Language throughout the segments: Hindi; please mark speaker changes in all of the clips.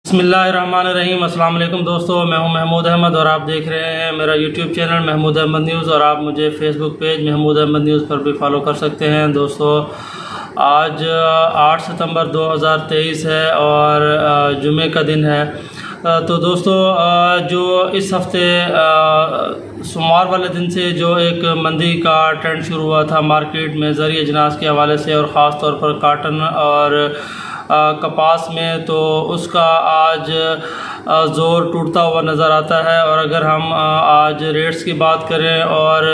Speaker 1: बिस्मिल्लाहिर्रहमानिर्रहीम। अस्सलाम वालेकुम दोस्तों, मैं हूं महमूद अहमद और आप देख रहे हैं मेरा YouTube channel Mahmood Ahmed news. और आप मुझे Facebook page Mahmood Ahmed news पर भी फॉलो कर सकते हैं। दोस्तों, आज 8 सितंबर 2023 है और जुमे का दिन है। तो दोस्तों, जो इस हफ्ते सोमवार वाले दिन से जो एक मंदी का ट्रेंड शुरू हुआ था मार्केट में ज़रिए अजनास के हवाले से और ख़ास तौर पर काटन और कपास में, तो उसका आज ज़ोर टूटता हुआ नज़र आता है। और अगर हम आज रेट्स की बात करें और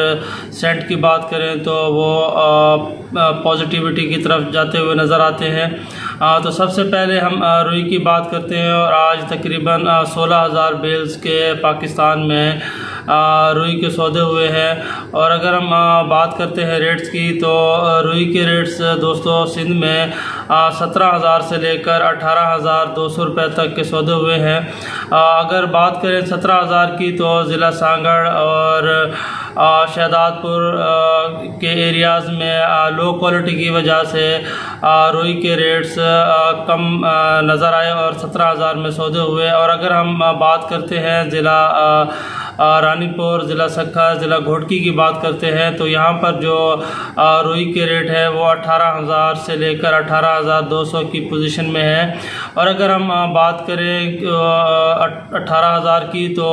Speaker 1: सेंट की बात करें तो वो पॉजिटिविटी की तरफ जाते हुए नज़र आते हैं। तो सबसे पहले हम रुई की बात करते हैं और आज तकरीबन 16,000 बेल्स के पाकिस्तान में रुई के सौदे हुए हैं। और अगर हम बात करते हैं रेट्स की तो रुई के रेट्स दोस्तों सिंध में 17,000 से लेकर 18,200 रुपये तक के सौदे हुए हैं। अगर बात करें 17,000 की तो ज़िला सांगड़ और शहदादपुर के एरियाज़ में लो क्वालिटी की वजह से रुई के रेट्स कम नज़र आए और 17,000 में सौदे हुए। और अगर हम बात करते हैं ज़िला रानीपुर, ज़िला सक्खर, ज़िला घोटकी की बात करते हैं तो यहाँ पर जो रुई के रेट है वो 18,000 से लेकर 18,200 की पोजीशन में है। और अगर हम बात करें 18,000 की तो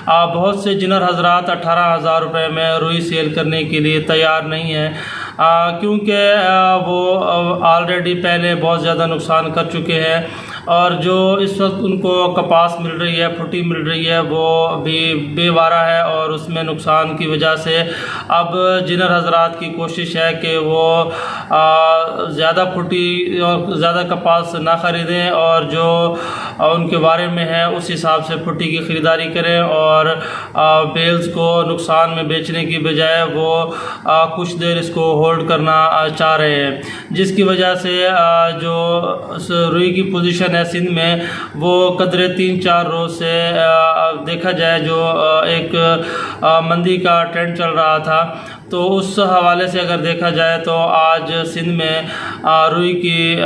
Speaker 1: बहुत से जिनर हजरात 18,000 रुपये में रुई सेल करने के लिए तैयार नहीं है, क्योंकि वो ऑलरेडी पहले बहुत ज़्यादा नुकसान कर चुके हैं। और जो इस वक्त उनको कपास मिल रही है, फुटी मिल रही है, वो भी बेवारा है और उसमें नुकसान की वजह से अब जिनर हजरात की कोशिश है कि वो ज़्यादा फुटी और ज़्यादा कपास ना ख़रीदें और जो उनके बारे में है उस हिसाब से फुटी की ख़रीदारी करें और बेल्स को नुकसान में बेचने की बजाय वो कुछ देर इसको होल्ड करना चाह रहे हैं, जिसकी वजह से जो रुई की पोजीशन है सिंध में वो कदरे 3-4 रोज से देखा जाए जो एक मंदी का ट्रेंड चल रहा था, तो उस हवाले से अगर देखा जाए तो आज सिंध में रुई की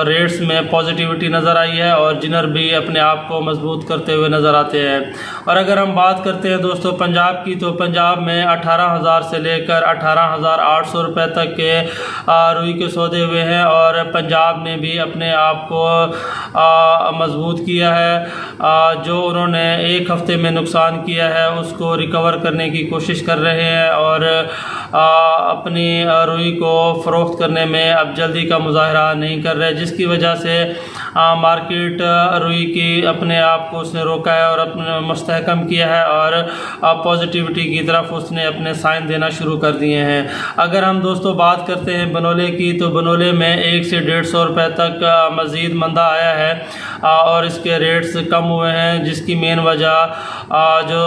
Speaker 1: रेट्स में पॉजिटिविटी नज़र आई है और जिनर भी अपने आप को मजबूत करते हुए नज़र आते हैं। और अगर हम बात करते हैं दोस्तों पंजाब की, तो पंजाब में 18,000 से लेकर 18,800 रुपये तक के रुई के सौदे हुए हैं और पंजाब ने भी अपने आप को मजबूत किया है। जो उन्होंने एक हफ्ते में नुकसान किया है उसको रिकवर करने की कोशिश कर रहे हैं और अपनी रुई को फ़रोख्त करने में अब जल्दी का मुजाहरा नहीं कर रहे, जिसकी वजह से मार्केट रुई की अपने आप को उसने रोका है और अपने मुस्तहकम किया है और पॉजिटिविटी की तरफ उसने अपने साइन देना शुरू कर दिए हैं। अगर हम दोस्तों बात करते हैं बनोले की, तो बनोले में 1 से 150 रुपये तक मज़ीद मंदा आया है और इसके रेट्स कम हुए हैं, जिसकी मेन वजह जो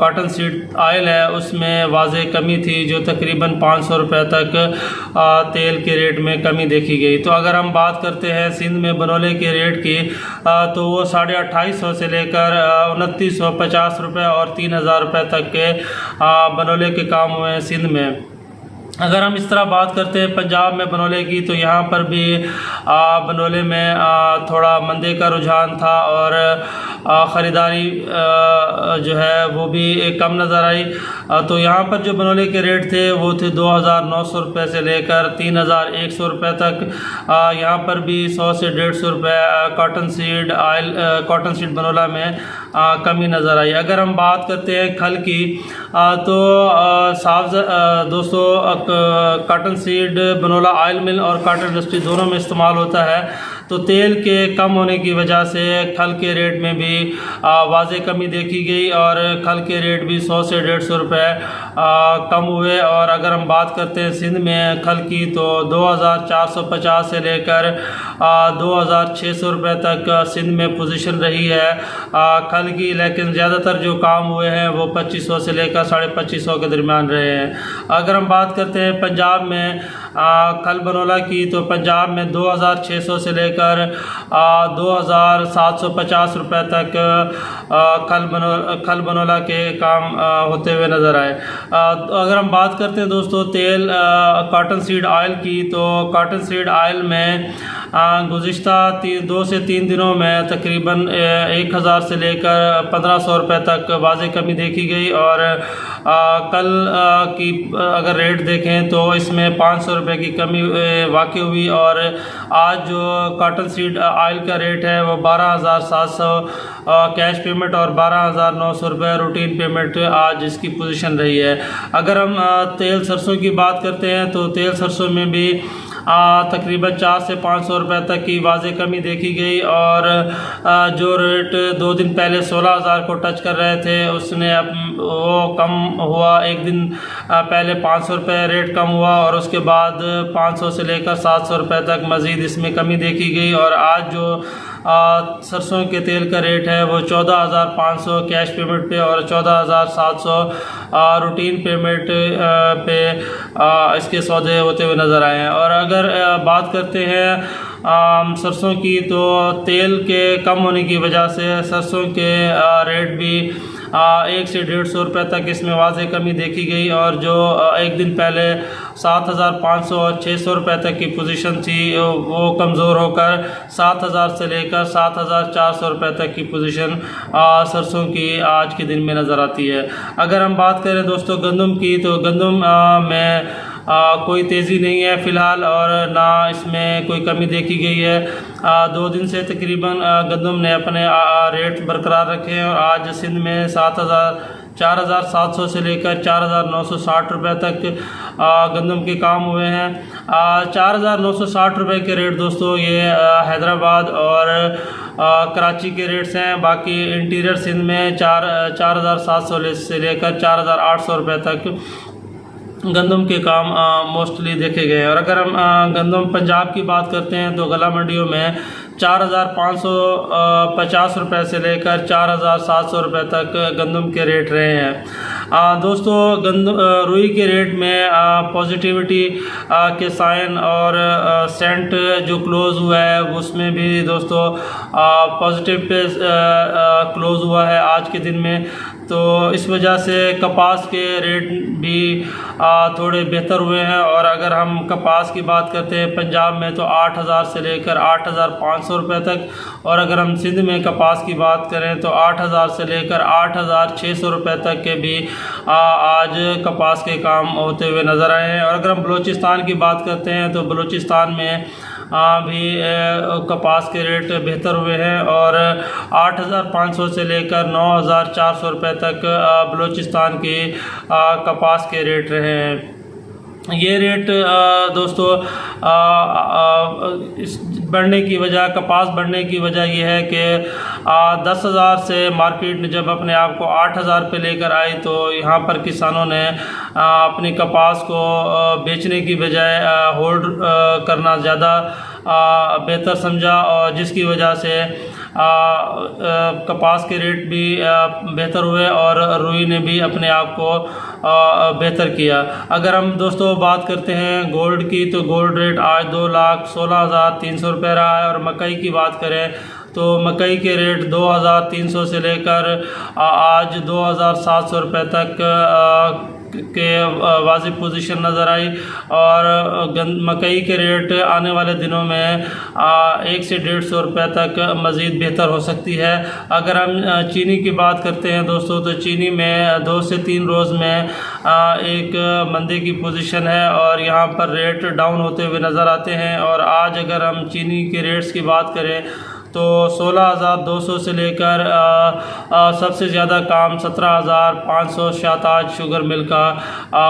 Speaker 1: कॉटन सीड आयल है उसमें वाज़े कमी थी, जो तकरीबन 500 रुपये तक तेल के रेट में कमी देखी गई। तो अगर हम बात करते हैं सिंध में बनोले के रेट की, तो वो 2,250 से लेकर 2,950 रुपये और 3,000 रुपये तक के बनोले के काम हुए हैं सिंध में। अगर हम इस तरह बात करते हैं पंजाब में बनोले की, तो यहाँ पर भी बनोले में थोड़ा मंदे का रुझान था और ख़रीदारी जो है वो भी कम नज़र आई। तो यहाँ पर जो बनोले के रेट थे वो थे 2,900 रुपये से लेकर 3,100 रुपये तक। यहाँ पर भी 100 से 150 रुपये cotton seed oil, cotton seed बनोला में कमी नज़र आई। अगर हम बात करते हैं खल की, तो साफ दोस्तों कॉटन सीड बनोला ऑयल मिल और कॉटन इंडस्ट्री दोनों में इस्तेमाल होता है, तो तेल के कम होने की वजह से खल के रेट में भी वाज़े कमी देखी गई और खल के रेट भी 100 से 150 रुपये कम हुए। और अगर हम बात करते हैं सिंध में खल की, तो 2,450 से लेकर 2,600 रुपये तक सिंध में पोजीशन रही है खल की, लेकिन ज़्यादातर जो काम हुए हैं वो 2,500 से लेकर 2,550 के दरमियान रहे हैं। अगर हम बात करते हैं पंजाब में कल बनोला की तो पंजाब में 2600 से लेकर 2750 रुपये तक कल बनोला के काम होते हुए नज़र आए। अगर हम बात करते हैं दोस्तों तेल कॉटन सीड ऑयल की, तो कॉटन सीड ऑयल में गुज़िश्ता 2 से 3 दिनों में तकरीबन 1000 से लेकर 1500 रुपये तक वाज़े कमी देखी गई। और कल की अगर रेट देखें तो इसमें 500 रुपये की कमी वाक़ई हुई। और आज जो कॉटन सीड ऑयल का रेट है वो 12,700 कैश पेमेंट और 12,900 रुपये रूटीन पेमेंट आज इसकी पोजीशन रही है। अगर हम तेल सरसों की बात करते हैं तो तेल सरसों में भी तकरीबन 400 से 500 रुपये तक की वाज़े कमी देखी गई। और जो रेट 2 दिन पहले 16,000 को टच कर रहे थे उसने अब वो कम हुआ, एक दिन पहले 500 रुपये रेट कम हुआ और उसके बाद 500 से लेकर 700 रुपये तक मज़ीद इसमें कमी देखी गई। और आज जो सरसों के तेल का रेट है वो 14,500 कैश पेमेंट पे और 14,700 रूटीन पेमेंट पे इसके सौदे होते हुए नज़र आए हैं। और अगर बात करते हैं सरसों की, तो तेल के कम होने की वजह से सरसों के रेट भी 1 से 150 रुपये तक इसमें वाज़े कमी देखी गई। और जो एक दिन पहले 7,500 और 600 रुपये तक की पोजीशन थी वो कमज़ोर होकर 7,000 से लेकर 7,400 रुपये तक की पोजीशन सरसों की आज के दिन में नज़र आती है। अगर हम बात करें दोस्तों गंदम की, तो गंदम में कोई तेज़ी नहीं है फ़िलहाल और ना इसमें कोई कमी देखी गई है। 2 दिन से तकरीबन गंदम ने अपने रेट बरकरार रखे हैं और आज सिंध में 4,700 से लेकर 4,960 रुपये तक गंदम के काम हुए हैं। 4,960 रुपये के रेट दोस्तों ये हैदराबाद और कराची के रेट्स हैं। बाकी इंटीरियर सिंध में 4,700 से लेकर 4,800 रुपये तक गंदम के काम मोस्टली देखे गए हैं। और अगर हम गंदम पंजाब की बात करते हैं तो गला मंडियों में 4,550 रुपये से लेकर 4,700 रुपये तक गंदम के रेट रहे हैं। दोस्तों रुई के रेट में पॉजिटिविटी के साइन और सेंट जो क्लोज़ हुआ है उसमें भी दोस्तों पॉजिटिव पे क्लोज़ हुआ है आज के दिन में। तो इस वजह से कपास के रेट भी थोड़े बेहतर हुए हैं। और अगर हम कपास की बात करते हैं पंजाब में तो 8,000 से लेकर 8,500 रुपये तक, और अगर हम सिंध में कपास की बात करें तो 8,000 से लेकर 8,600 रुपये तक के भी आज कपास के काम होते हुए नज़र आए हैं। और अगर हम बलूचिस्तान की बात करते हैं तो बलूचिस्तान में भी कपास के रेट बेहतर हुए हैं और 8,500 से लेकर 9,400 रुपये तक बलूचिस्तान के कपास के रेट रहे हैं। ये रेट दोस्तों इस बढ़ने की वजह, कपास बढ़ने की वजह यह है कि 10,000 से मार्केट ने जब अपने आप को 8,000 पे लेकर आई तो यहाँ पर किसानों ने अपनी कपास को बेचने की बजाय होल्ड करना ज़्यादा बेहतर समझा, और जिसकी वजह से कपास के रेट भी बेहतर हुए और रुई ने भी अपने आप को बेहतर किया। अगर हम दोस्तों बात करते हैं गोल्ड की, तो गोल्ड रेट आज 2,16,300 रुपये रहा है। और मकई की बात करें तो मकई के रेट 2,300 से लेकर आज 2,700 रुपये तक के वाजिब पोजीशन नज़र आई। और मकई के रेट आने वाले दिनों में 1 से 150 रुपये तक मज़ीद बेहतर हो सकती है। अगर हम चीनी की बात करते हैं दोस्तों तो चीनी में 2 से 3 रोज़ में एक मंदी की पोजीशन है और यहाँ पर रेट डाउन होते हुए नज़र आते हैं। और आज अगर हम चीनी के रेट्स की बात करें तो 16,200 से लेकर सबसे ज़्यादा काम 17,500 शाहताज शुगर मिल का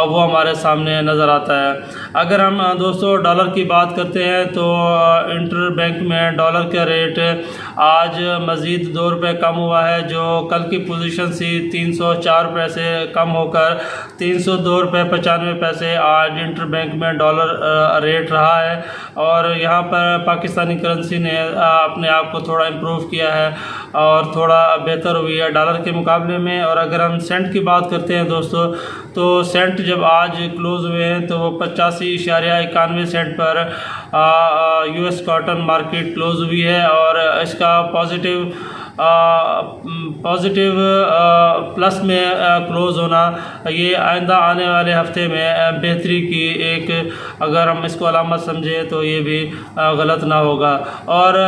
Speaker 1: वो हमारे सामने नज़र आता है। अगर हम दोस्तों डॉलर की बात करते हैं तो इंटर बैंक में डॉलर का रेट आज मज़ीद 2 रुपये कम हुआ है, जो कल की पोजीशन से 304 रुपये से कम होकर 302 रुपये 95 पैसे आज इंटर बैंक में डॉलर रेट रहा है। और यहाँ पर पाकिस्तानी करेंसी ने अपने आप आप को थोड़ा इम्प्रूव किया है और थोड़ा बेहतर हुई है डॉलर के मुकाबले में। और अगर हम सेंट की बात करते हैं दोस्तों, तो सेंट जब आज क्लोज़ हुए हैं तो वो 85.91 सेंट पर यूएस कॉटन मार्केट क्लोज़ हुई है। और इसका पॉजिटिव प्लस में क्लोज़ होना ये आइंदा आने वाले हफ्ते में बेहतरी की एक, अगर हम इसको अलामत समझें तो ये भी गलत ना होगा। और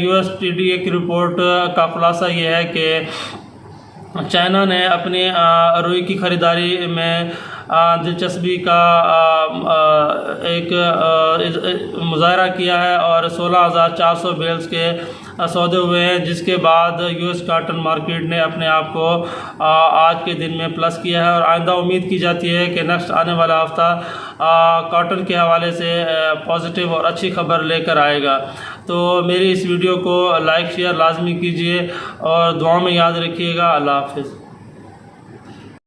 Speaker 1: USTDA की रिपोर्ट का खुलासा ये है कि चाइना ने अपनी रुई की ख़रीदारी में दिलचस्पी का एक मुजाहरा किया है और 16,400 बेल्स के सौदे हुए हैं, जिसके बाद यूएस कॉटन मार्केट ने अपने आप को आज के दिन में प्लस किया है। और आइंदा उम्मीद की जाती है कि नेक्स्ट आने वाला हफ्ता कॉटन के हवाले से पॉजिटिव और अच्छी खबर लेकर आएगा। तो मेरी इस वीडियो को लाइक शेयर लाजमी कीजिए और दुआ में याद रखिएगा। अल्लाह हाफ़िज़।